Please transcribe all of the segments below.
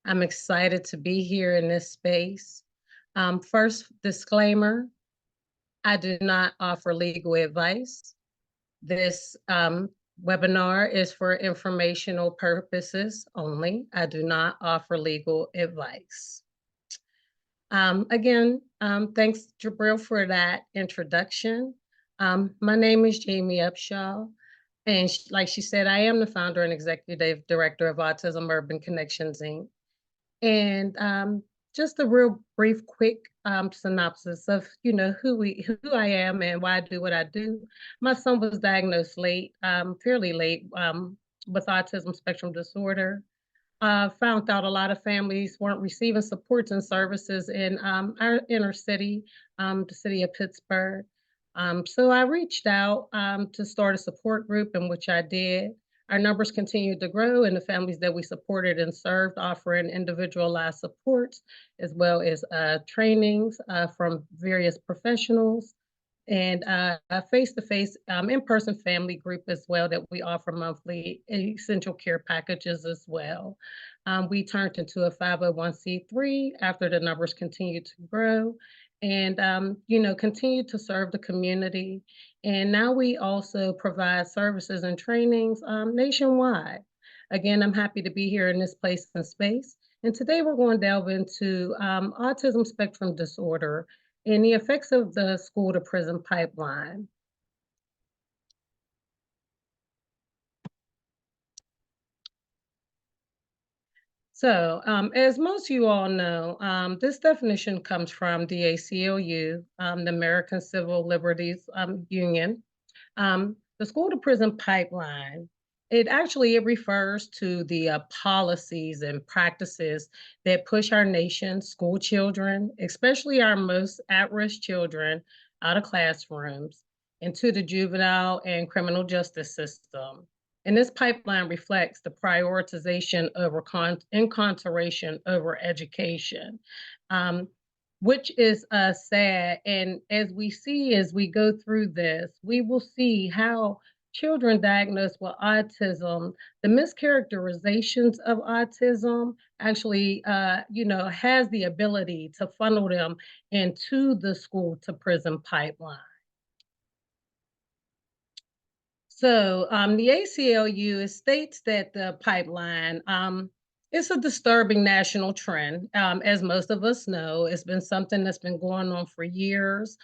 I'm excited to be here in this space. First disclaimer, I do not offer legal advice. This webinar is for informational purposes only. I do not offer legal advice. Thanks, Jabril, for that introduction. My name is Jamie Upshaw, and like she said, I am the founder and executive director of Autism Urban Connections, Inc. And just a real brief, quick synopsis of, who I am and why I do what I do. My son was diagnosed late, fairly late, with autism spectrum disorder. Found out a lot of families weren't receiving supports and services in our inner city, the city of Pittsburgh. So I reached out to start a support group, in which I did. Our numbers continued to grow, and the families that we supported and served, offering individualized supports as well as trainings from various professionals, and a face-to-face in-person family group as well that we offer monthly essential care packages as well. We turned into a 501c3 after the numbers continued to grow, and continue to serve the community. And now we also provide services and trainings nationwide. Again, I'm happy to be here in this place and space. And today we're going to delve into autism spectrum disorder and the effects of the school to prison pipeline. So, as most of you all know, this definition comes from the ACLU, the American Civil Liberties Union. The school to prison pipeline, it refers to the policies and practices that push our nation's school children, especially our most at-risk children, out of classrooms into the juvenile and criminal justice system. And this pipeline reflects the prioritization over incarceration over education, which is sad. And as we go through this, we will see how children diagnosed with autism, the mischaracterizations of autism actually, has the ability to funnel them into the school to prison pipeline. So the ACLU states that the pipeline is a disturbing national trend. As most of us know, it's been something that's been going on for years.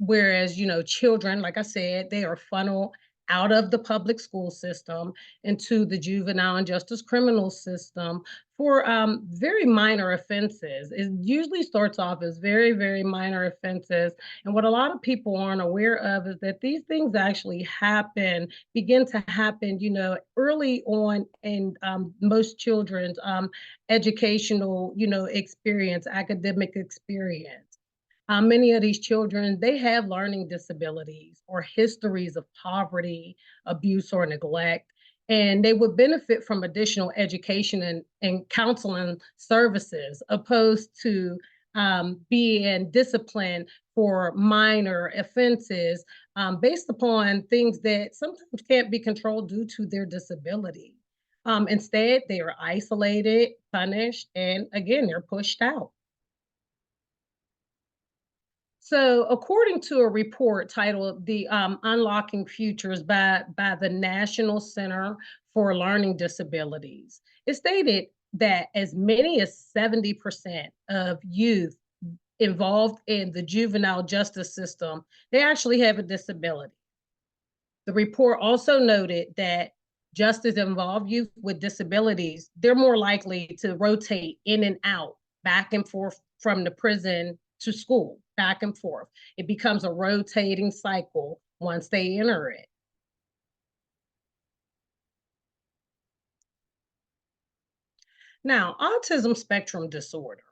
Whereas, children, like I said, they are funneled out of the public school system into the juvenile and justice criminal system for very minor offenses. It usually starts off as very, very minor offenses. And what a lot of people aren't aware of is that these things actually begin to happen, early on in most children's educational, experience, academic experience. Many of these children, they have learning disabilities or histories of poverty, abuse, or neglect, and they would benefit from additional education and counseling services opposed to being disciplined for minor offenses based upon things that sometimes can't be controlled due to their disability. Instead, they are isolated, punished, and again, they're pushed out. So, according to a report titled "The Unlocking Futures" by the National Center for Learning Disabilities, it stated that as many as 70% of youth involved in the juvenile justice system, they actually have a disability. The report also noted that justice involved youth with disabilities, they're more likely to rotate in and out, back and forth from the prison to school, back and forth. It becomes a rotating cycle once they enter it. Now, autism spectrum disorder,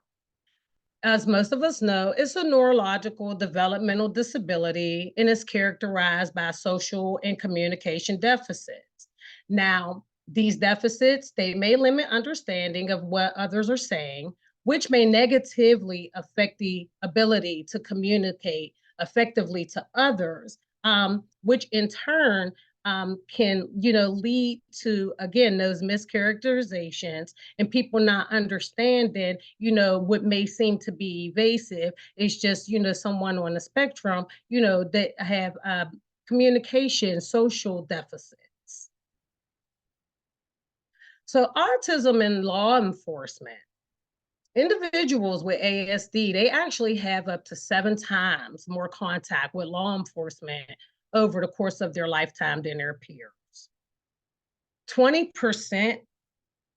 as most of us know, is a neurological developmental disability and is characterized by social and communication deficits. Now, these deficits, they may limit understanding of what others are saying, which may negatively affect the ability to communicate effectively to others, which in turn can, lead to, again, those mischaracterizations and people not understanding, what may seem to be evasive is just, someone on the spectrum, that have communication, social deficits. So autism in law enforcement. Individuals with ASD, they actually have up to 7 times more contact with law enforcement over the course of their lifetime than their peers. 20%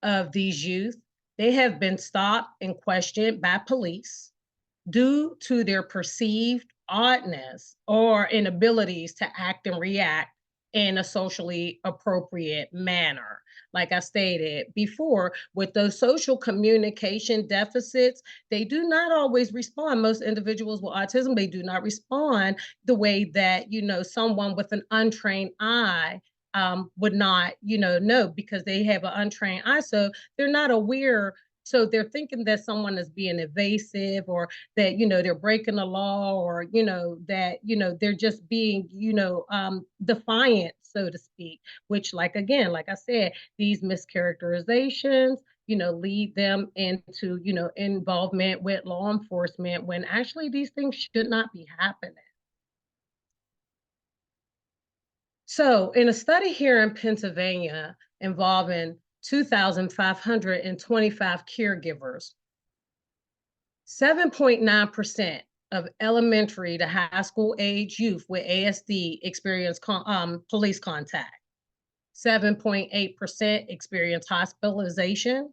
of these youth, they have been stopped and questioned by police due to their perceived oddness or inabilities to act and react in a socially appropriate manner. Like I stated before, with those social communication deficits, they do not always respond. Most individuals with autism, they do not respond the way that, someone with an untrained eye would not, know because they have an untrained eye. So they're not aware. So they're thinking that someone is being evasive or that, they're breaking the law or, that, they're just being, defiant, so to speak, which like, again, like I said, these mischaracterizations, lead them into, involvement with law enforcement when actually these things should not be happening. So, in a study here in Pennsylvania involving 2,525 caregivers, 7.9% of elementary to high school age youth with ASD experience police contact. 7.8% experienced hospitalization,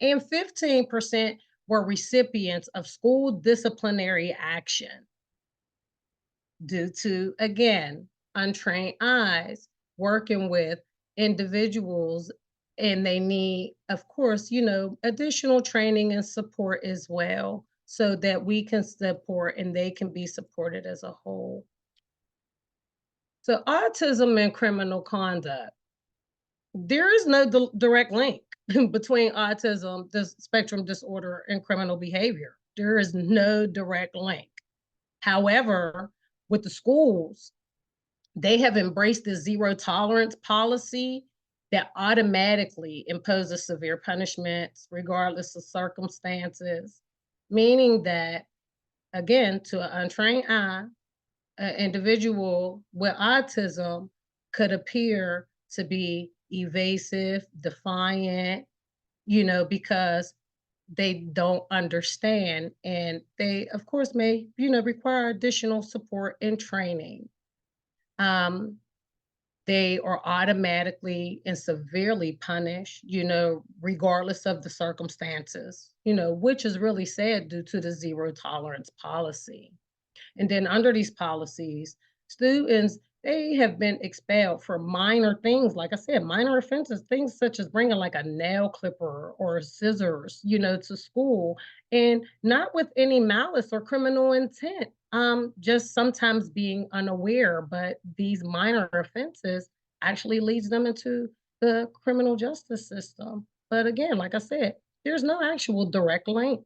and 15% were recipients of school disciplinary action due to, again, untrained eyes working with individuals, and they need, of course, additional training and support as well so that we can support and they can be supported as a whole. So autism and criminal conduct. There is no direct link between autism, the spectrum disorder, and criminal behavior. There is no direct link. However, with the schools, they have embraced the zero tolerance policy that automatically imposes severe punishments regardless of circumstances, meaning that, again, to an untrained eye, an individual with autism could appear to be evasive, defiant, because they don't understand. And they, of course, may, require additional support and training. Um, they are automatically and severely punished, regardless of the circumstances, which is really sad due to the zero tolerance policy. And then under these policies, students, they have been expelled for minor things, like I said, minor offenses, things such as bringing like a nail clipper or scissors, to school, and not with any malice or criminal intent. Just sometimes being unaware, but these minor offenses actually leads them into the criminal justice system. But again, like I said, there's no actual direct link.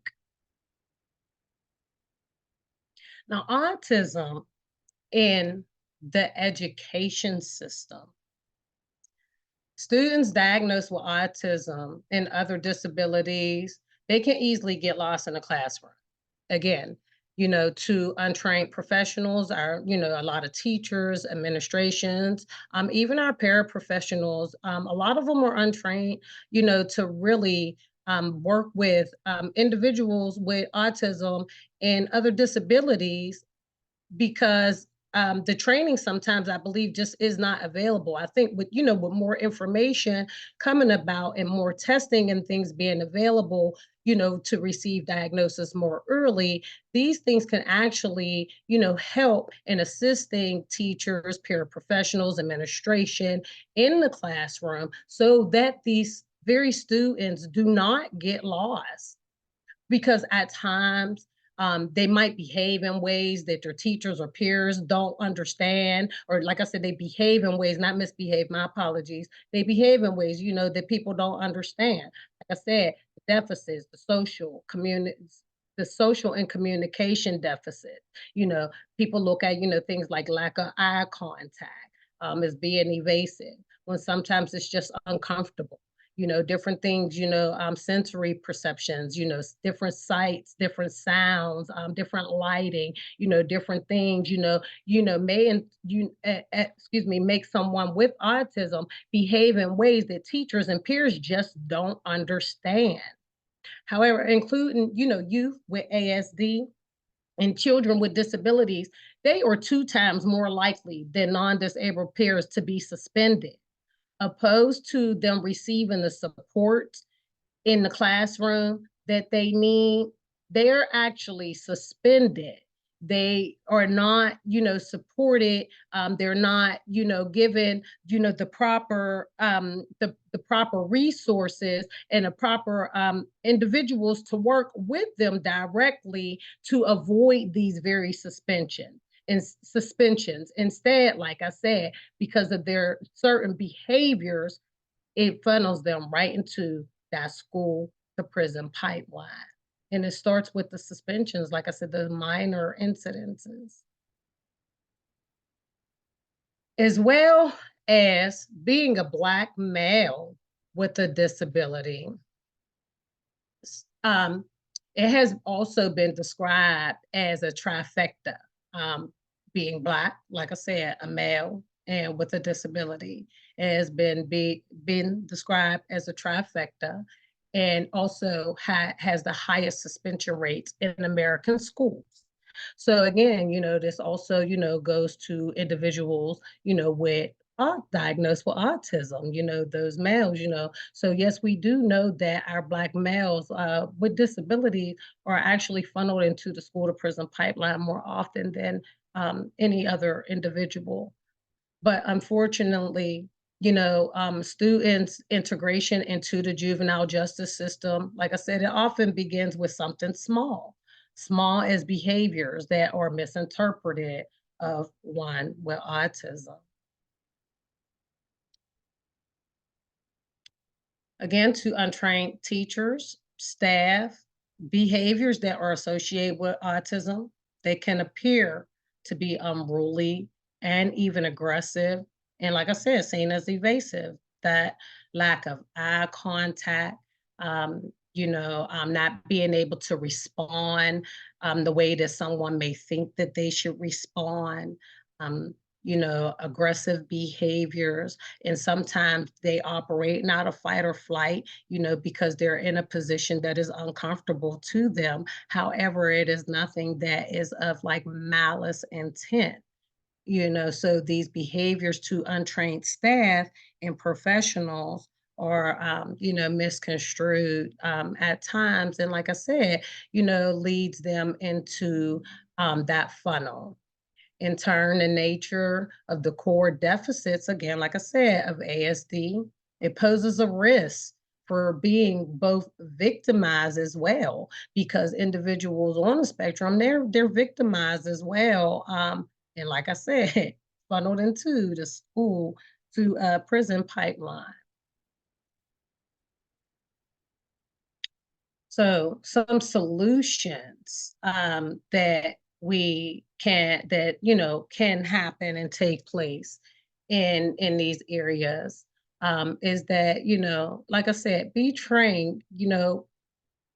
Now, autism in the education system. Students diagnosed with autism and other disabilities, they can easily get lost in a classroom. Again, to untrained professionals, a lot of teachers, administrations, even our paraprofessionals, a lot of them are untrained, to really work with individuals with autism and other disabilities because the training sometimes I believe just is not available. I think with more information coming about and more testing and things being available, to receive diagnosis more early, these things can actually, help in assisting teachers, paraprofessionals, administration in the classroom so that these very students do not get lost because at times they might behave in ways that their teachers or peers don't understand, or like I said, they behave in ways, not misbehave, my apologies. They behave in ways, that people don't understand. Like I said, the deficits, the social and communication deficit. People look at, things like lack of eye contact, is being evasive, when sometimes it's just uncomfortable. Different things, sensory perceptions, different sights, different sounds, different lighting, different things, may, excuse me, make someone with autism behave in ways that teachers and peers just don't understand. However, including, youth with ASD and children with disabilities, they are 2 times more likely than non-disabled peers to be suspended, opposed to them receiving the support in the classroom that they need. They're actually suspended. They are not, supported. They're not, given, the proper resources and the proper individuals to work with them directly to avoid these very suspensions. Instead, like I said, because of their certain behaviors, it funnels them right into that school to prison pipeline. And it starts with the suspensions, like I said, the minor incidences, as well as being a Black male with a disability. Um, it has also been described as a trifecta, being Black, like I said, a male, and with a disability. It has been described as a trifecta, and also has the highest suspension rates in American schools. So again, this also, goes to individuals, with diagnosed with autism, those males, So yes, we do know that our Black males with disabilities are actually funneled into the school to prison pipeline more often than any other individual. But unfortunately, students' integration into the juvenile justice system, like I said, it often begins with something small as behaviors that are misinterpreted of one with autism. Again, to untrained teachers, staff, behaviors that are associated with autism, they can appear to be unruly and even aggressive. And like I said, seen as evasive, that lack of eye contact, not being able to respond the way that someone may think that they should respond, um, aggressive behaviors, and sometimes they operate not a fight or flight, because they're in a position that is uncomfortable to them. However, it is nothing that is of like malice intent. So these behaviors to untrained staff and professionals are, misconstrued at times. And like I said, leads them into that funnel. In turn, the nature of the core deficits, again, like I said, of ASD, it poses a risk for being both victimized as well, because individuals on the spectrum, they're victimized as well. And like I said, funneled into the school to prison pipeline. So some solutions that can happen and take place in these areas is that, like I said, be trained,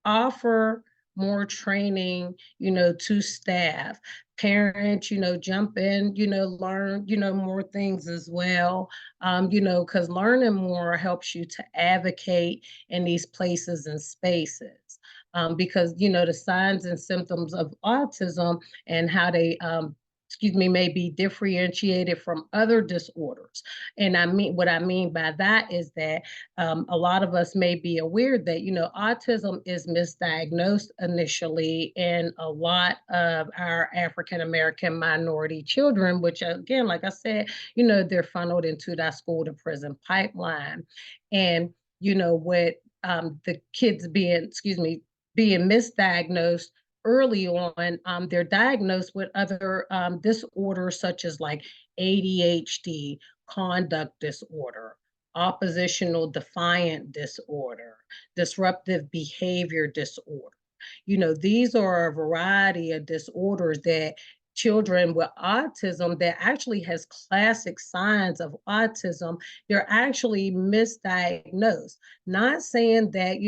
offer more training, to staff. Parents, jump in, learn, more things as well. Because learning more helps you to advocate in these places and spaces. Because, the signs and symptoms of autism and how they may be differentiated from other disorders. And what I mean by that is that a lot of us may be aware that, autism is misdiagnosed initially in a lot of our African American minority children, which again, like I said, they're funneled into that school to prison pipeline. And, with the kids being misdiagnosed early on, they're diagnosed with other disorders such as like ADHD, conduct disorder, oppositional defiant disorder, disruptive behavior disorder. These are a variety of disorders that children with autism that actually has classic signs of autism, they're actually misdiagnosed. Not saying that,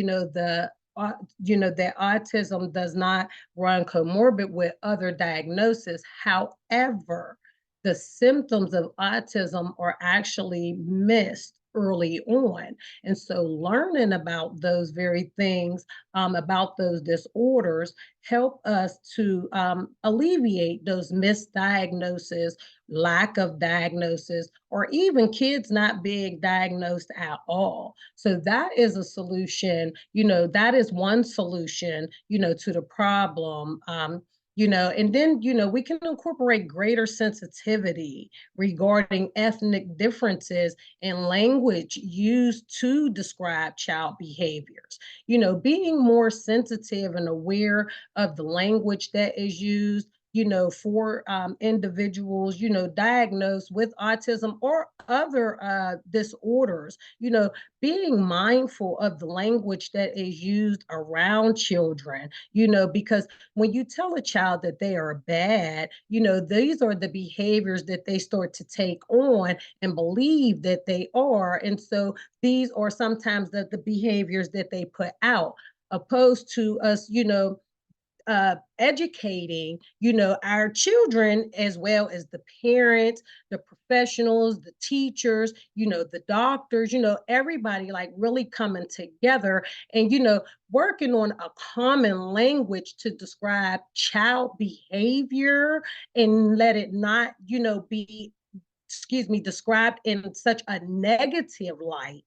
that autism does not run comorbid with other diagnoses. However, the symptoms of autism are actually missed early on. And so learning about those very things, about those disorders, help us to alleviate those misdiagnoses, lack of diagnosis, or even kids not being diagnosed at all. So that is a solution, that is one solution, to the problem. And then, we can incorporate greater sensitivity regarding ethnic differences in language used to describe child behaviors. Being more sensitive and aware of the language that is used, for individuals, diagnosed with autism or other disorders, being mindful of the language that is used around children, because when you tell a child that they are bad, these are the behaviors that they start to take on and believe that they are. And so these are sometimes the behaviors that they put out, opposed to us, educating, our children, as well as the parents, the professionals, the teachers, the doctors, everybody like really coming together and, working on a common language to describe child behavior and let it not, be, described in such a negative light.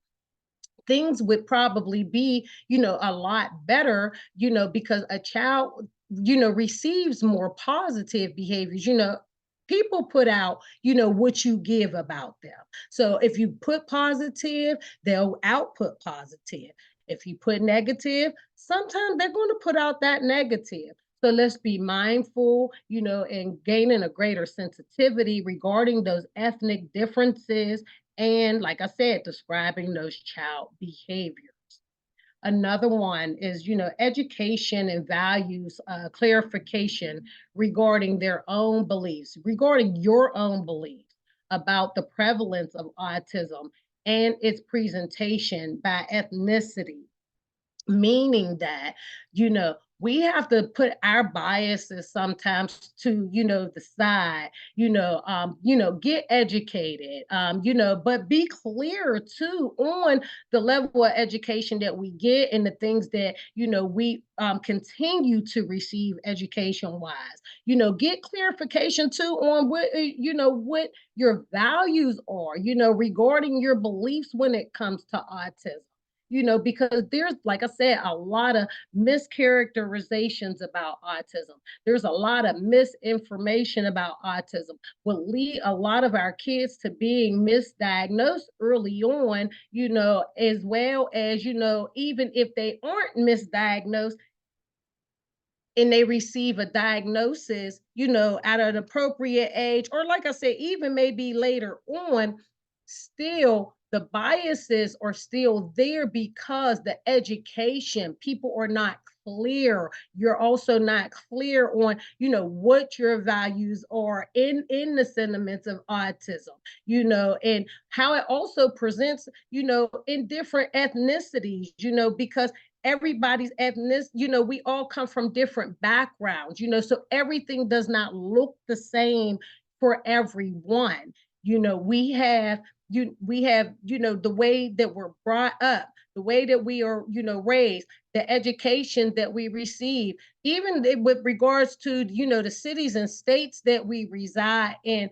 Things would probably be, a lot better, because a child, receives more positive behaviors. People put out, what you give about them. So if you put positive, they'll output positive. If you put negative, sometimes they're going to put out that negative. So let's be mindful, and gaining a greater sensitivity regarding those ethnic differences and, like I said, describing those child behaviors. Another one is, education and values clarification regarding their own beliefs, regarding your own beliefs about the prevalence of autism and its presentation by ethnicity, meaning that, we have to put our biases sometimes to, the side, get educated, but be clear too on the level of education that we get and the things that, we continue to receive education wise. Get clarification too on what, what your values are, regarding your beliefs when it comes to autism. Because there's, like I said, a lot of mischaracterizations about autism. There's a lot of misinformation about autism, will lead a lot of our kids to being misdiagnosed early on, as well as, even if they aren't misdiagnosed, and they receive a diagnosis, at an appropriate age, or like I said, even maybe later on, still the biases are still there because the education, people are not clear. You're also not clear on, what your values are in the sentiments of autism, and how it also presents, in different ethnicities, because everybody's ethnic, we all come from different backgrounds, so everything does not look the same for everyone. We have the way that we're brought up, the way that we are, raised, the education that we receive, even with regards to, the cities and states that we reside in,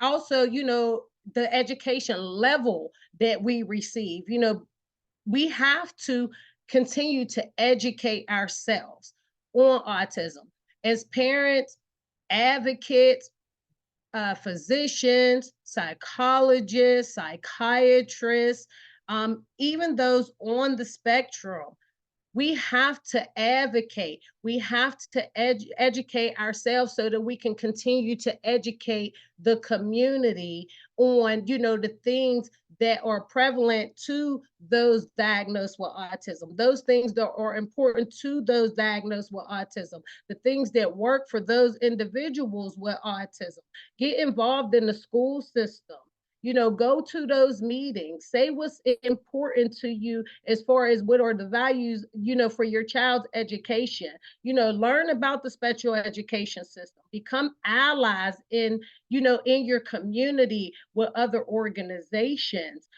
also, the education level that we receive, we have to continue to educate ourselves on autism as parents, advocates, physicians, psychologists, psychiatrists, even those on the spectrum. We have to advocate. We have to educate ourselves so that we can continue to educate the community on, the things that are prevalent to those diagnosed with autism, those things that are important to those diagnosed with autism, the things that work for those individuals with autism. Get involved in the school system. Go to those meetings, say what's important to you as far as what are the values, for your child's education. Learn about the special education system, become allies in your community with other organizations.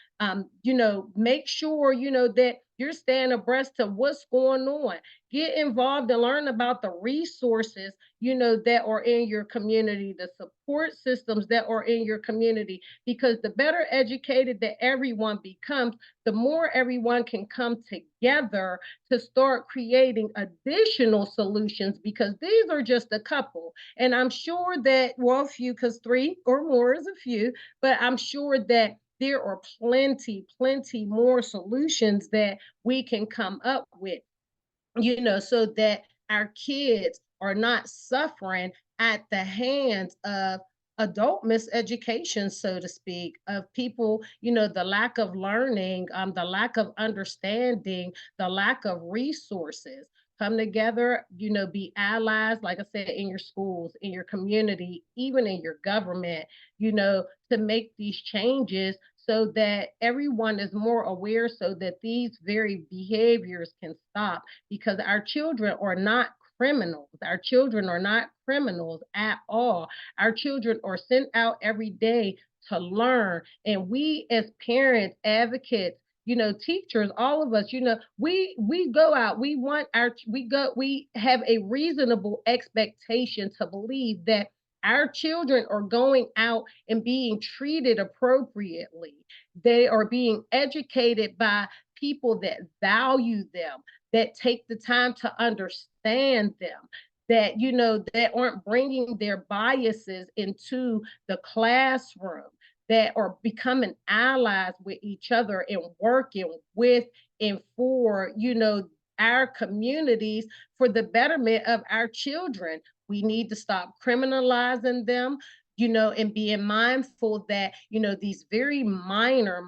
Make sure, that you're staying abreast of what's going on. Get involved and learn about the resources, that are in your community, the support systems that are in your community, because the better educated that everyone becomes, the more everyone can come together to start creating additional solutions, because these are just a couple. And I'm sure that, well, few, because three or more is a few, but I'm sure that there are plenty more solutions that we can come up with, so that our kids are not suffering at the hands of adult miseducation, so to speak, of people, the lack of learning, the lack of understanding, the lack of resources. Come together, be allies, like I said, in your schools, in your community, even in your government, to make these changes so that everyone is more aware, so that these very behaviors can stop, because our children are not criminals. Our children are not criminals at all. Our children are sent out every day to learn. And we as parents, advocates, teachers, all of us, we go out, we have a reasonable expectation to believe that our children are going out and being treated appropriately. They are being educated by people that value them, that take the time to understand them, that that aren't bringing their biases into the classroom, that are becoming allies with each other and working with and for our communities, for the betterment of our children. We need to stop criminalizing them, and being mindful that, these very minor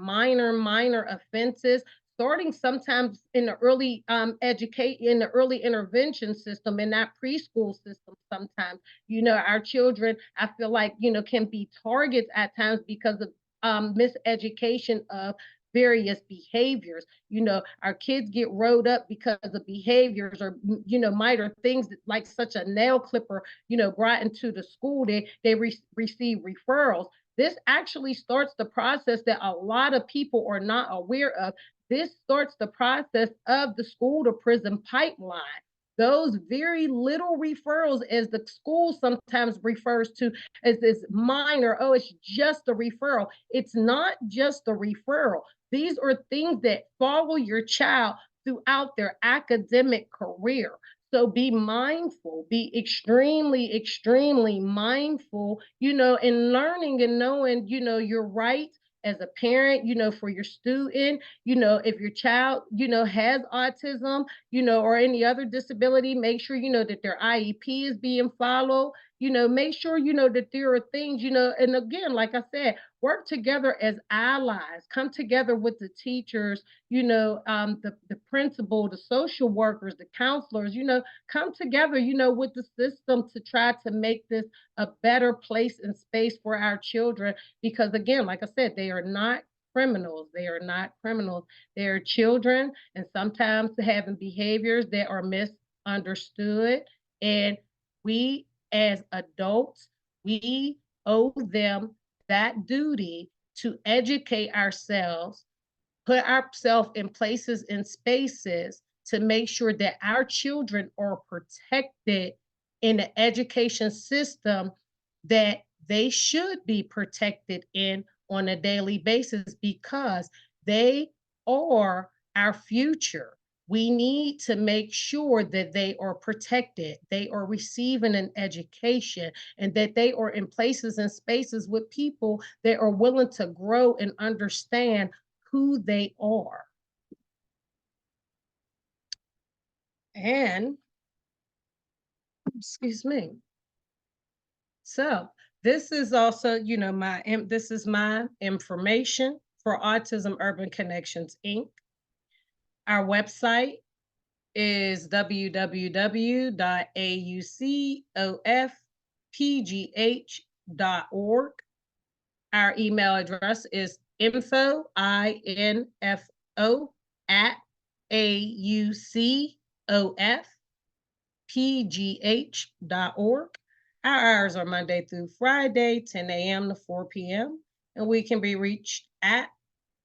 offenses, starting sometimes in the early educate in the early intervention system, in that preschool system. Sometimes, our children, I feel like, can be targets at times because of miseducation of various behaviors. Our kids get rolled up because of behaviors, or minor things like such a nail clipper, brought into the school. They receive referrals. This actually starts the process that a lot of people are not aware of. This starts the process of the school to prison pipeline. Those very little referrals, as the school sometimes refers to as this minor, oh, it's just a referral. It's not just a referral. These are things that follow your child throughout their academic career. So be mindful, be extremely mindful, in learning and knowing, your rights as a parent, for your student, if your child, has autism, or any other disability, make sure, that their IEP is being followed, make sure, that there are things, and again, like I said, work together as allies, come together with the teachers, the principal, the social workers, the counselors, come together, with the system to try to make this a better place and space for our children. Because again, like I said, they are not criminals. They are not criminals. They are children, and sometimes having behaviors that are misunderstood. And we as adults, we owe them that duty to educate ourselves, put ourselves in places and spaces to make sure that our children are protected in the education system that they should be protected in on a daily basis, because they are our future. We need to make sure that they are protected, they are receiving an education, and that they are in places and spaces with people that are willing to grow and understand who they are. And, excuse me. So this is also, this is my information for Autism Urban Connections, Inc. Our website is www.aucofpgh.org. Our email address is info at aucofpgh.org. Our hours are Monday through Friday, 10 a.m. to 4 p.m. And we can be reached at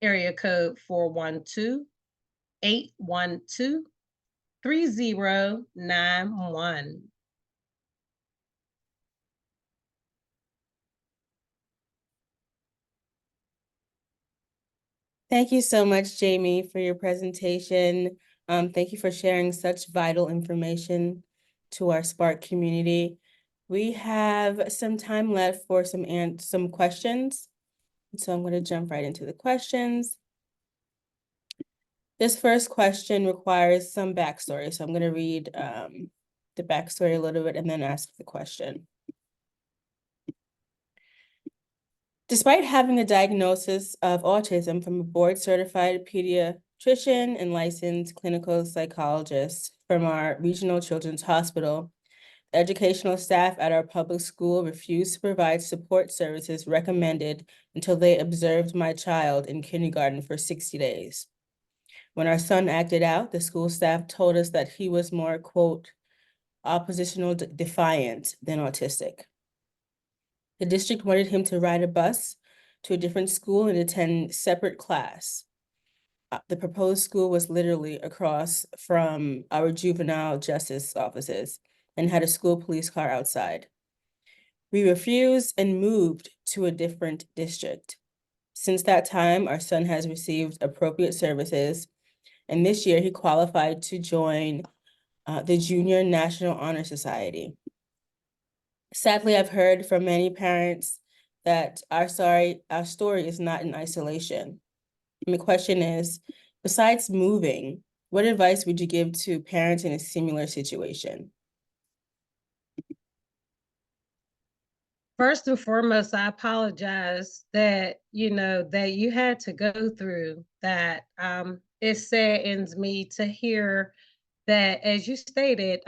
area code 412-812-3091. Thank you so much, Jamie, for your presentation. Thank you for sharing such vital information to our Spark community. We have some time left for some questions. So I'm going to jump right into the questions. This first question requires some backstory. So I'm going to read the backstory a little bit and then ask the question. Despite having a diagnosis of autism from a board-certified pediatrician and licensed clinical psychologist from our regional children's hospital, the educational staff at our public school refused to provide support services recommended until they observed my child in kindergarten for 60 days. When our son acted out, the school staff told us that he was more, quote, oppositional defiant than autistic. The district wanted him to ride a bus to a different school and attend separate class. The proposed school was literally across from our juvenile justice offices and had a school police car outside. We refused and moved to a different district. Since that time, our son has received appropriate services, and this year he qualified to join the Junior National Honor Society. Sadly, I've heard from many parents that our story is not in isolation. And the question is, besides moving, what advice would you give to parents in a similar situation? First and foremost, I apologize that that you had to go through that. It saddens me to hear that, as you stated,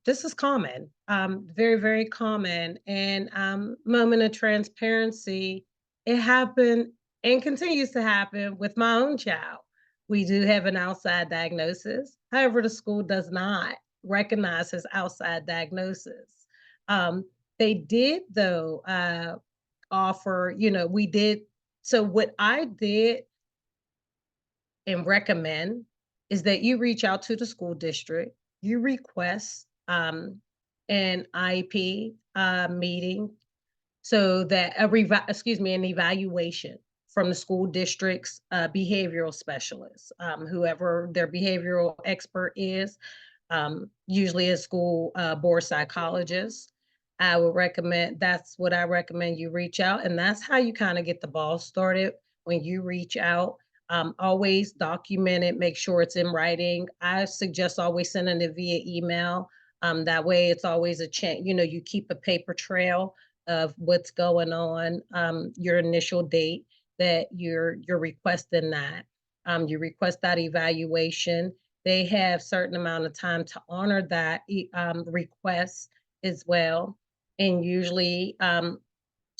this is common, very, very common. And moment of transparency, it happened and continues to happen with my own child. We do have an outside diagnosis. However, the school does not recognize his outside diagnosis. Um, they did, though, offer, we did. So, what I did and recommend is that you reach out to the school district, you request an IEP meeting, so that an evaluation from the school district's behavioral specialist, whoever their behavioral expert is, usually a school board psychologist. That's what I recommend you reach out. And that's how you kind of get the ball started when you reach out. Always document it, make sure it's in writing. I suggest always sending it via email. That way it's always a chance, you keep a paper trail of what's going on, your initial date that you're requesting that. You request that evaluation. They have certain amount of time to honor that request as well. And usually,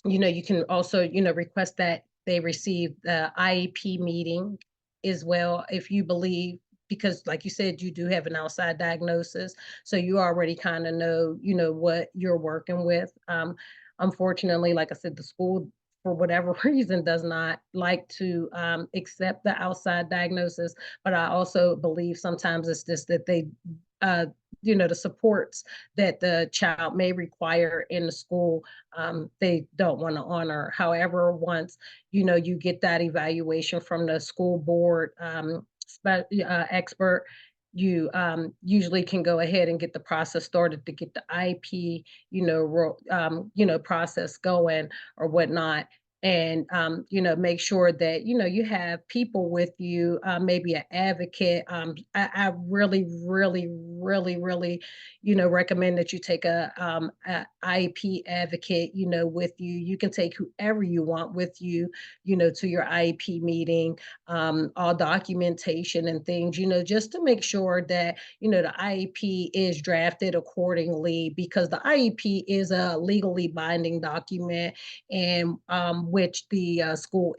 you can also, request that they receive the IEP meeting as well, if you believe, because like you said, you do have an outside diagnosis. So you already kind of know, what you're working with. Unfortunately, like I said, the school, for whatever reason, does not like to accept the outside diagnosis. But I also believe sometimes it's just that they, uh, the supports that the child may require in the school, they don't want to honor. However, once you get that evaluation from the school board expert, you usually can go ahead and get the process started to get the IP, process going or whatnot. and make sure that you have people with you, maybe an advocate. I really, really, really, really, recommend that you take a IEP advocate, with you. You can take whoever you want with you, to your IEP meeting, all documentation and things, just to make sure that the IEP is drafted accordingly, because the IEP is a legally binding document, and which the school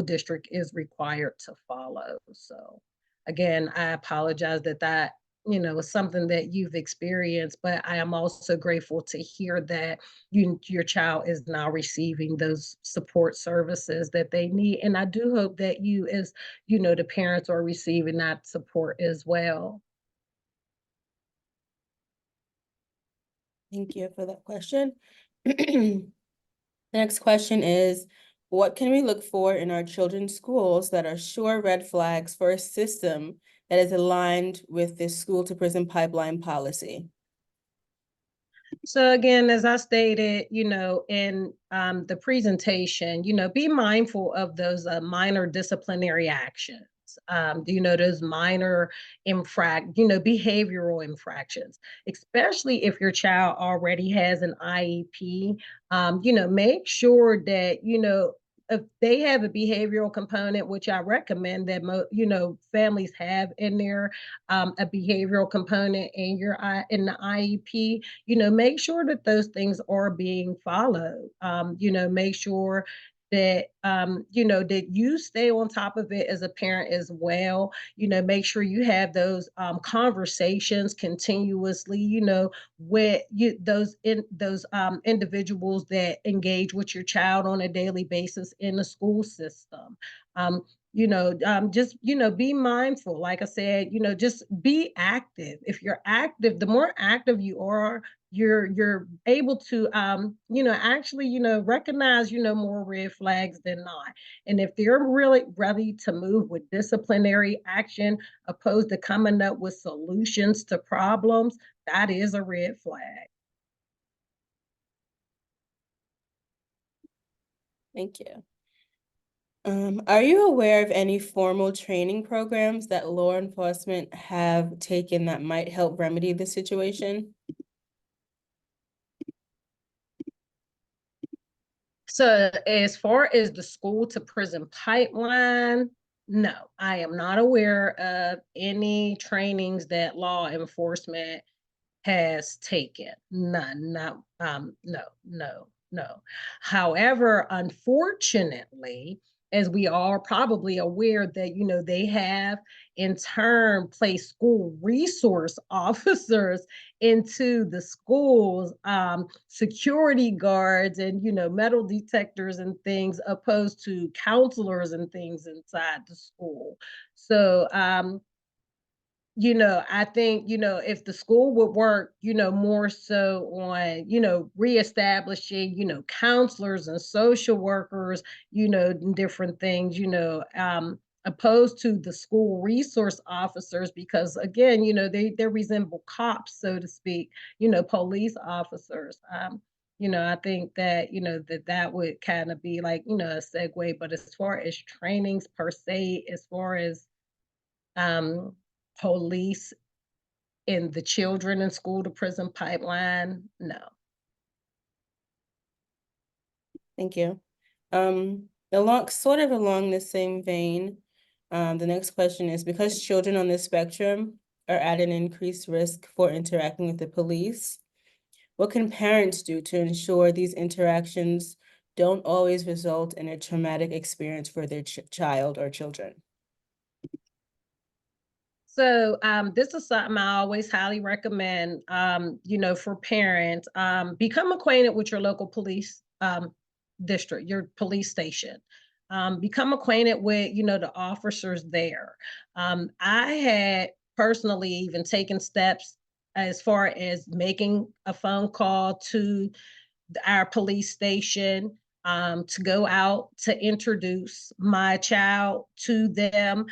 district is required to follow. So again, I apologize that is something that you've experienced, but I am also grateful to hear that your child is now receiving those support services that they need. And I do hope that you, as the parents, are receiving that support as well. Thank you for that question. The next question is, what can we look for in our children's schools that are sure red flags for a system that is aligned with the school to prison pipeline policy? So again, as I stated, in the presentation, be mindful of those minor disciplinary actions. Those minor behavioral infractions, especially if your child already has an IEP. Make sure that, if they have a behavioral component, which I recommend that families have in there, a behavioral component in the IEP, make sure that those things are being followed. Make sure that that you stay on top of it as a parent as well. Make sure you have those conversations continuously, with those individuals that engage with your child on a daily basis in the school system. Just be mindful. Like I said, just be active. If you're active, the more active you are, you're able to actually recognize more red flags than not. And if they're really ready to move with disciplinary action opposed to coming up with solutions to problems, that is a red flag. Thank you. Are you aware of any formal training programs that law enforcement have taken that might help remedy the situation? So as far as the school to prison pipeline, no, I am not aware of any trainings that law enforcement has taken. None. No, no, no, no. However, unfortunately, as we are probably aware that they have in turn placed school resource officers into the schools, security guards and metal detectors and things, opposed to counselors and things inside the school. So I think, if the school would work, more so on, reestablishing, counselors and social workers, and different things, opposed to the school resource officers, because again, they resemble cops, so to speak, police officers. I think that, that would kind of be like, a segue. But as far as trainings per se, as far as um police in the children in school to prison pipeline, no. Thank you. Sort of along the same vein, the next question is, because children on the spectrum are at an increased risk for interacting with the police, what can parents do to ensure these interactions don't always result in a traumatic experience for their child or children? So this is something I always highly recommend, for parents. Become acquainted with your local police district, your police station. Become acquainted with, the officers there. I had personally even taken steps as far as making a phone call to our police station, to go out to introduce my child to them.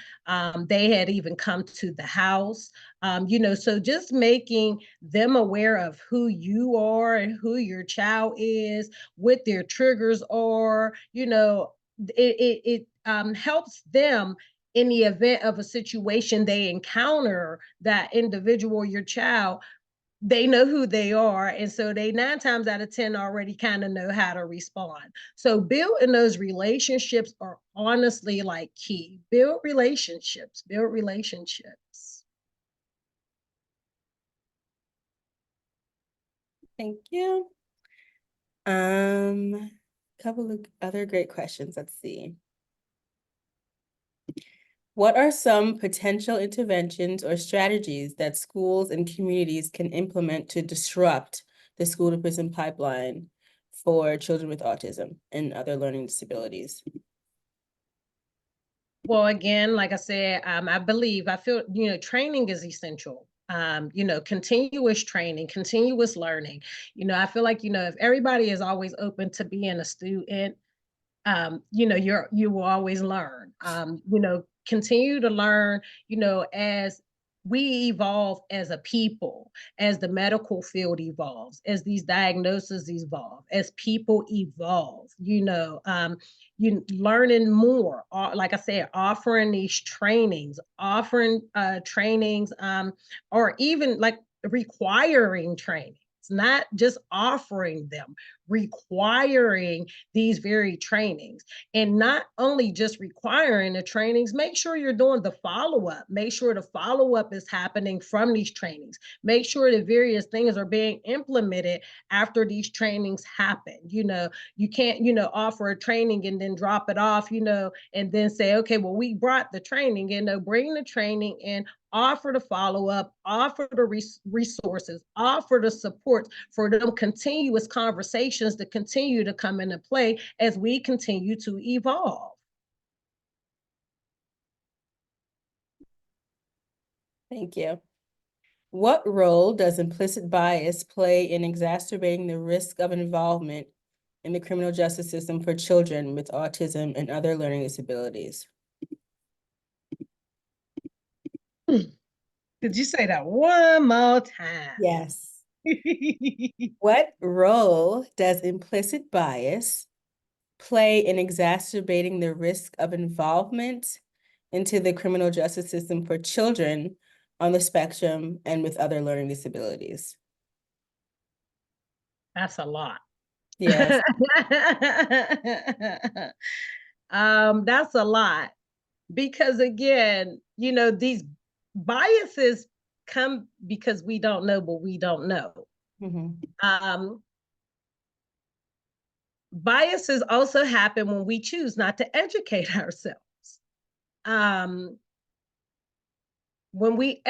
They had even come to the house. So just making them aware of who you are and who your child is, what their triggers are, it helps them in the event of a situation they encounter that individual, your child, they know who they are. And so they 9 times out of 10 already kind of know how to respond. So building those relationships are honestly like key. Build relationships, build relationships. Thank you. Couple of other great questions. Let's see. What are some potential interventions or strategies that schools and communities can implement to disrupt the school to prison pipeline for children with autism and other learning disabilities? Well, again, like I said, I feel, training is essential. Continuous training, continuous learning. I feel like, if everybody is always open to being a student, you will always learn. Continue to learn, as we evolve as a people, as the medical field evolves, as these diagnoses evolve, as people evolve, you learning more, like I said, offering these trainings, offering trainings, or even like requiring trainings, not just offering them, requiring these very trainings. And not only just requiring the trainings, make sure you're doing the follow-up. Make sure the follow-up is happening from these trainings. Make sure the various things are being implemented after these trainings happen. You can't, offer a training and then drop it off, and then say, okay, well, we brought the training, bring the training in, offer the follow-up, offer the resources, offer the support for them continuous conversations to continue to come into play as we continue to evolve. Thank you. What role does implicit bias play in exacerbating the risk of involvement in the criminal justice system for children with autism and other learning disabilities? Could you say that one more time? Yes. What role does implicit bias play in exacerbating the risk of involvement into the criminal justice system for children on the spectrum and with other learning disabilities? That's a lot. Yes. That's a lot because again, these biases come because we don't know what we don't know. Um, biases also happen when we choose not to educate ourselves. When we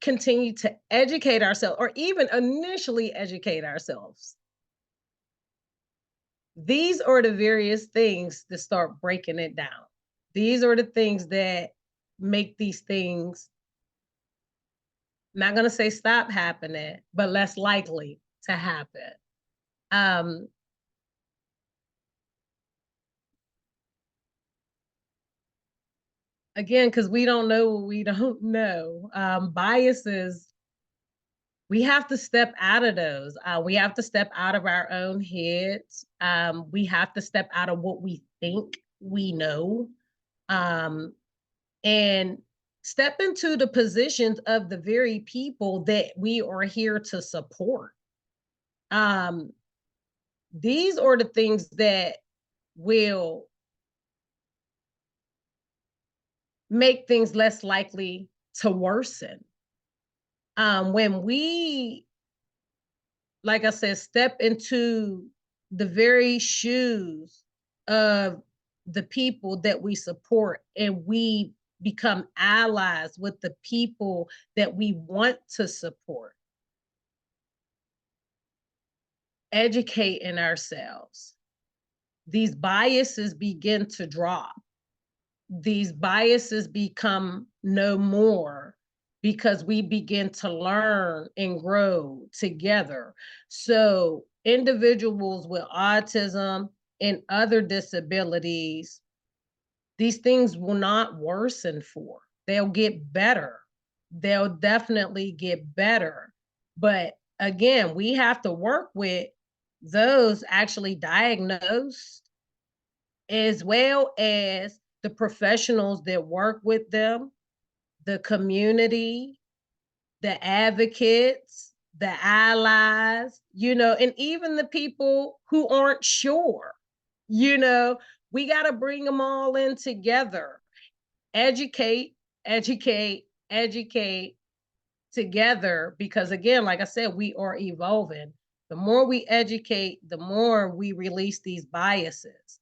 continue to educate ourselves, or even initially educate ourselves, these are the various things that start breaking it down. These are the things that make these things, not going to say stop happening, but less likely to happen. Again, because we don't know what we don't know. Biases, we have to step out of those. We have to step out of our own heads. We have to step out of what we think we know, and step into the positions of the very people that we are here to support. These are the things that will make things less likely to worsen. When we, like I said, step into the very shoes of the people that we support, and we become allies with the people that we want to support, educating ourselves, these biases begin to drop. These biases become no more because we begin to learn and grow together. So individuals with autism, and other disabilities, these things will not worsen for. They'll get better. They'll definitely get better. But again, we have to work with those actually diagnosed, as well as the professionals that work with them, the community, the advocates, the allies, and even the people who aren't sure. You know, we got to bring them all in together. Educate, educate, educate together, because again, like I said, we are evolving. The more we educate, the more we release these biases.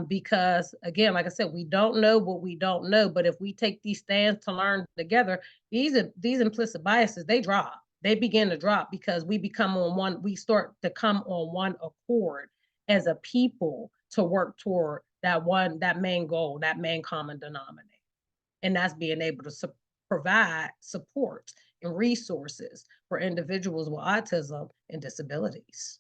Because again, like I said, we don't know what we don't know, but if we take these stands to learn together, these implicit biases, they begin to drop, because we start to come on one accord as a people to work toward that main goal, that main common denominator. And that's being able to provide support and resources for individuals with autism and disabilities.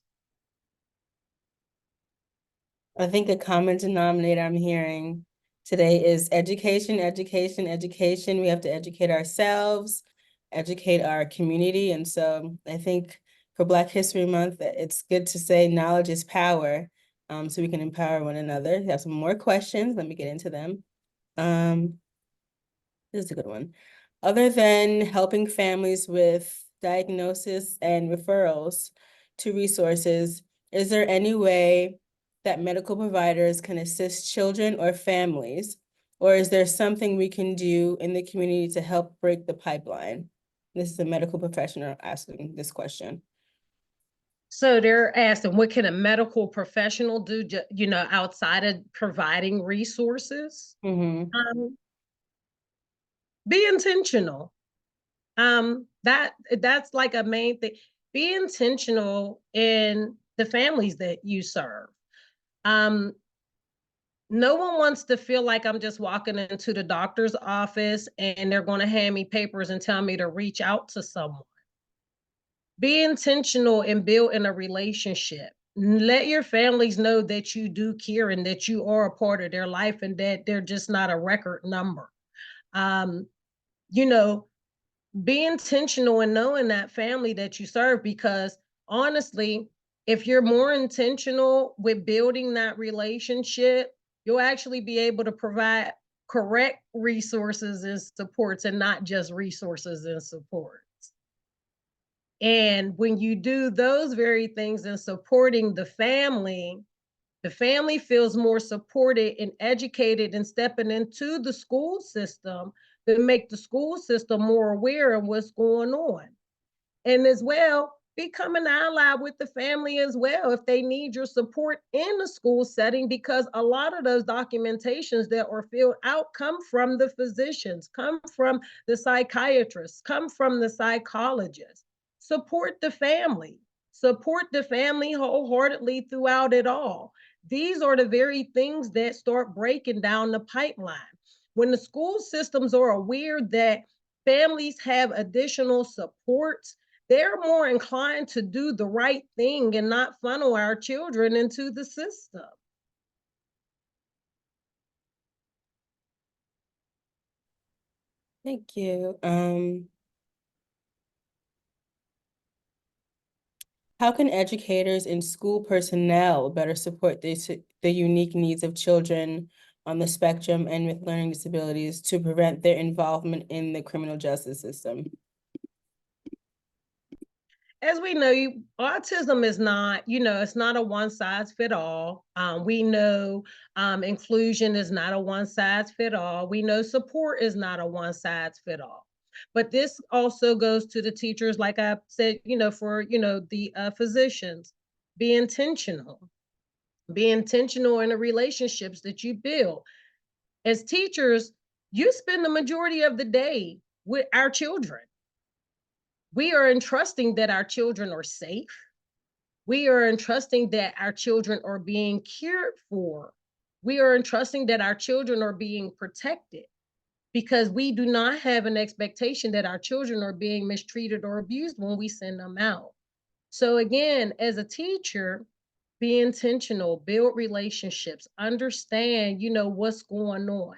I think a common denominator I'm hearing today is education, education, education. We have to educate ourselves, educate our community. And so I think for Black History Month, it's good to say knowledge is power, so we can empower one another. I have some more questions. Let me get into them. This is a good one. Other than helping families with diagnosis and referrals to resources, is there any way that medical providers can assist children or families? Or is there something we can do in the community to help break the pipeline? This is a medical professional asking this question. So they're asking, what can a medical professional do, outside of providing resources? Be intentional. That's like a main thing. Be intentional in the families that you serve. No one wants to feel like I'm just walking into the doctor's office and they're going to hand me papers and tell me to reach out to someone. Be intentional in building a relationship. Let your families know that you do care and that you are a part of their life and that they're just not a record number. Um, you know, be intentional in knowing that family that you serve, because honestly, if you're more intentional with building that relationship, you'll actually be able to provide correct resources and supports, and not just resources and supports. And when you do those very things in supporting the family feels more supported and educated and stepping into the school system to make the school system more aware of what's going on. And as well, become an ally with the family as well if they need your support in the school setting, because a lot of those documentations that are filled out come from the physicians, come from the psychiatrists, come from the psychologists. Support the family. Support the family wholeheartedly throughout it all. These are the very things that start breaking down the pipeline. When the school systems are aware that families have additional supports, they're more inclined to do the right thing and not funnel our children into the system. Thank you. How can educators and school personnel better support the unique needs of children on the spectrum and with learning disabilities to prevent their involvement in the criminal justice system? As we know, autism is not, it's not a one size fit all. We know inclusion is not a one size fit all. We know support is not a one size fit all. But this also goes to the teachers, like I said, for, the physicians. Be intentional. Be intentional in the relationships that you build. As teachers, you spend the majority of the day with our children. We are entrusting that our children are safe. We are entrusting that our children are being cared for. We are entrusting that our children are being protected, because we do not have an expectation that our children are being mistreated or abused when we send them out. So again, as a teacher, be intentional, build relationships, understand, what's going on.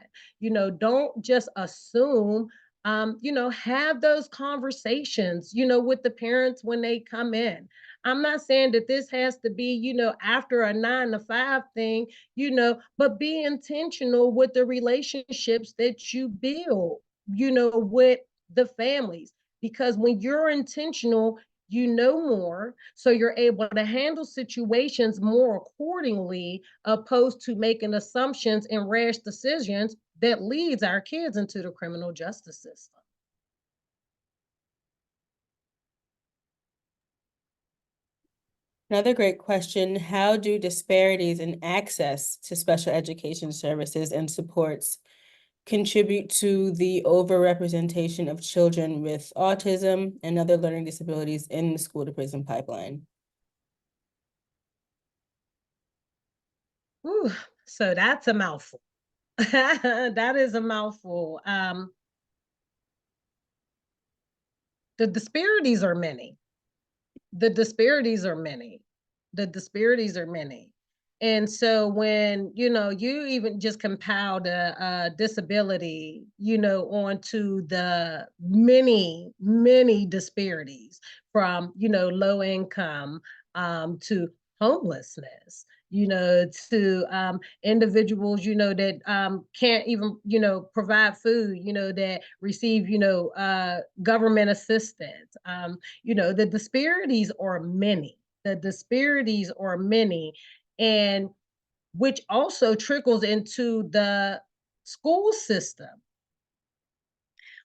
Don't just assume, have those conversations, with the parents when they come in. I'm not saying that this has to be, after a 9 to 5 thing, but be intentional with the relationships that you build, with the families. Because when you're intentional, you know more, so you're able to handle situations more accordingly, opposed to making assumptions and rash decisions that leads our kids into the criminal justice system. Another great question, how do disparities in access to special education services and supports contribute to the overrepresentation of children with autism and other learning disabilities in the school to prison pipeline? Ooh, so that's a mouthful. That is a mouthful. The disparities are many. The disparities are many. The disparities are many. And so when, you even just compiled a disability, onto the many, many disparities from, low income, to homelessness, to individuals, that can't even, provide food, that receive, government assistance. The disparities are many. The disparities are many, and which also trickles into the school system.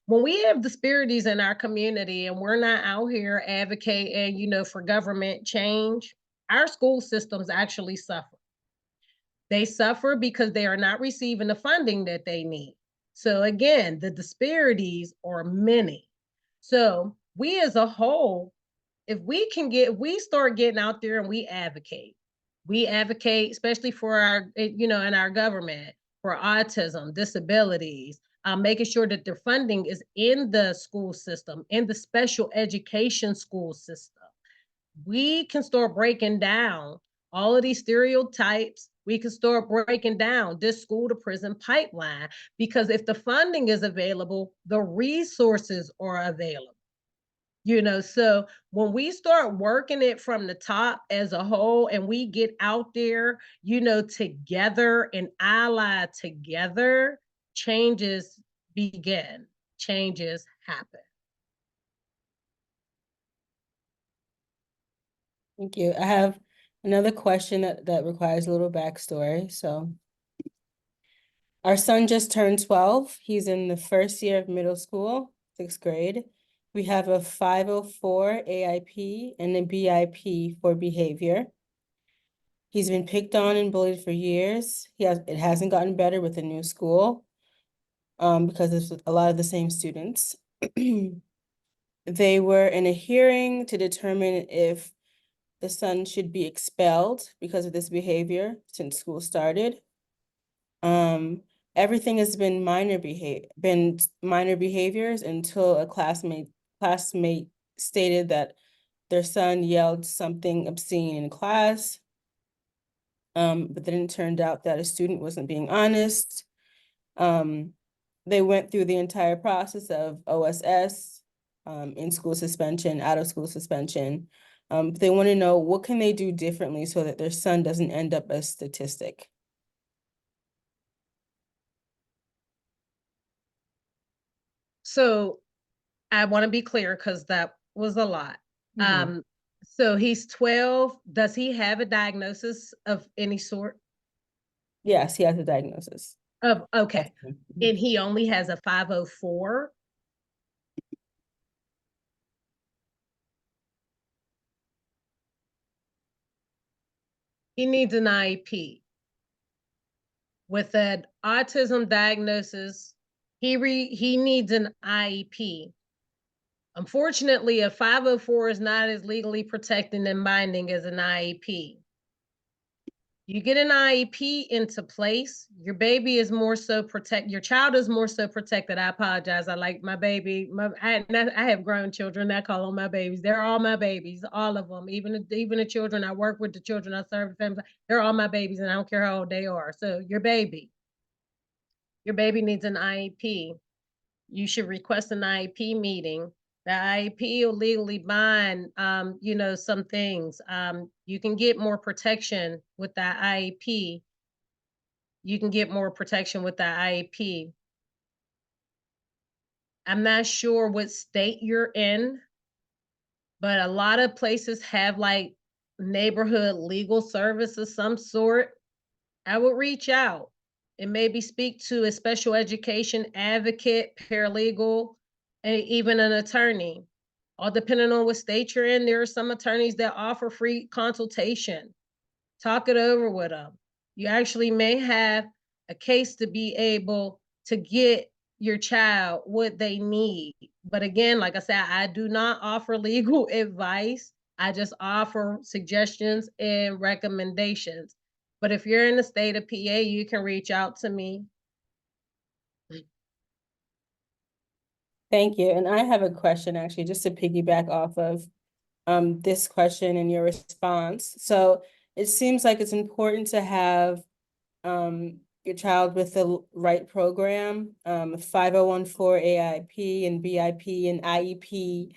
When we have disparities in our community and we're not out here advocating, for government change, our school systems actually suffer. They suffer because they are not receiving the funding that they need. So again, the disparities are many. So we as a whole, if we start getting out there and we advocate, especially for our, in our government, for autism, disabilities, making sure that their funding is in the school system, in the special education school system. We can start breaking down all of these stereotypes. We can start breaking down this school to prison pipeline, because if the funding is available, the resources are available. So when we start working it from the top as a whole and we get out there, together and ally together, changes begin, changes happen. Thank you. I have another question that requires a little backstory. So our son just turned 12. He's in the first year of middle school, 6th grade. We have a 504 AIP and a BIP for behavior. He's been picked on and bullied for years. It hasn't gotten better with the new school, because it's a lot of the same students. They were in a hearing to determine if the son should be expelled because of this behavior since school started. Everything has been minor behaviors until a classmate stated that their son yelled something obscene in class. But then it turned out that a student wasn't being honest. They went through the entire process of OSS, in-school suspension, out-of-school suspension. They want to know, what can they do differently so that their son doesn't end up a statistic? So I want to be clear because that was a lot. Mhm. So he's 12. Does he have a diagnosis of any sort? Yes, he has a diagnosis. Okay. Mhm. And he only has a 504. He needs an IEP. With an autism diagnosis, he needs an IEP. Unfortunately, a 504 is not as legally protecting and binding as an IEP. You get an IEP into place, your baby is more so your child is more so protected. I apologize. I like my baby. I have grown children. I call them my babies. They're all my babies, all of them. Even the children I work with, the children I serve, the families, they're all my babies, and I don't care how old they are. So your baby needs an IEP. You should request an IEP meeting. The IEP will legally bind, some things. You can get more protection with that IEP. You can get more protection with that IEP. I'm not sure what state you're in, but a lot of places have like neighborhood legal service of some sort. I would reach out and maybe speak to a special education advocate, paralegal, and even an attorney. All depending on what state you're in, there are some attorneys that offer free consultation. Talk it over with them. You actually may have a case to be able to get your child what they need. But again, like I said, I do not offer legal advice. I just offer suggestions and recommendations. But if you're in the state of PA, you can reach out to me. Thank you. And I have a question actually, just to piggyback off of this question and your response. So it seems like it's important to have your child with the right program, 5014 AIP and BIP and IEP.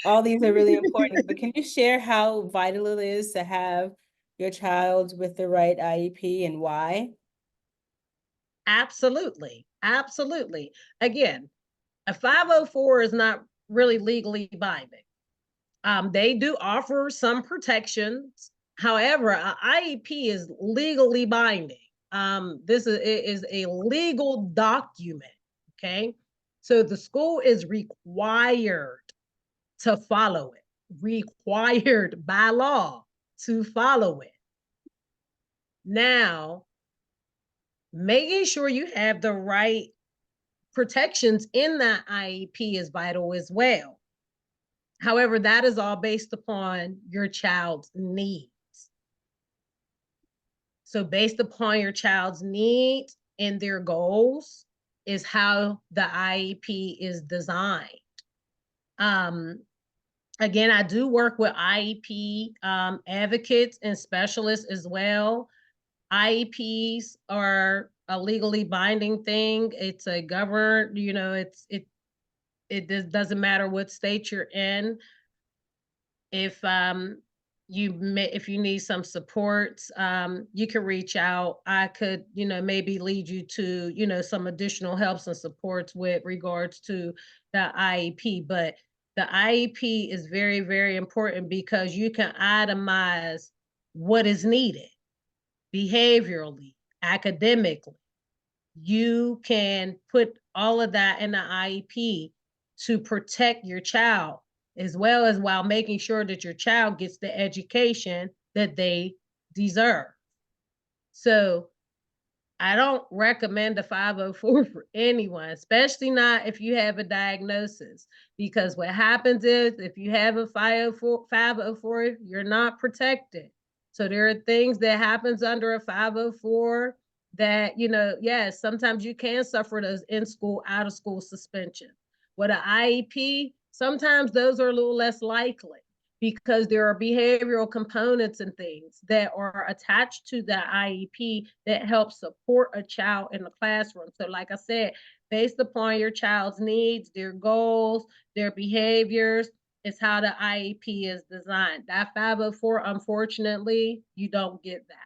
All these are really important, but can you share how vital it is to have your child with the right IEP and why? Absolutely. Absolutely. Again, a 504 is not really legally binding. They do offer some protections. However, an IEP is legally binding. This is a legal document. Okay. So the school is required to follow it, required by law to follow it. Now, making sure you have the right protections in that IEP is vital as well. However, that is all based upon your child's needs. So, based upon your child's needs and their goals, is how the IEP is designed. Um, Again, I do work with IEP advocates and specialists as well. IEPs are a legally binding thing. It's a governed, it doesn't matter what state you're in. If if you need some supports, you can reach out. I could, maybe lead you to, some additional helps and supports with regards to the IEP. But the IEP is very, very important because you can itemize what is needed behaviorally, academically. You can put all of that in the IEP to protect your child, as well as while making sure that your child gets the education that they deserve. So I don't recommend a 504 for anyone, especially not if you have a diagnosis, because what happens is if you have a 504, you're not protected. So there are things that happens under a 504 that, yes, sometimes you can suffer those in school, out of school suspension. With an IEP, sometimes those are a little less likely because there are behavioral components and things that are attached to the IEP that help support a child in the classroom. So, like I said, based upon your child's needs, their goals, their behaviors, is how the IEP is designed. That 504, unfortunately, you don't get that.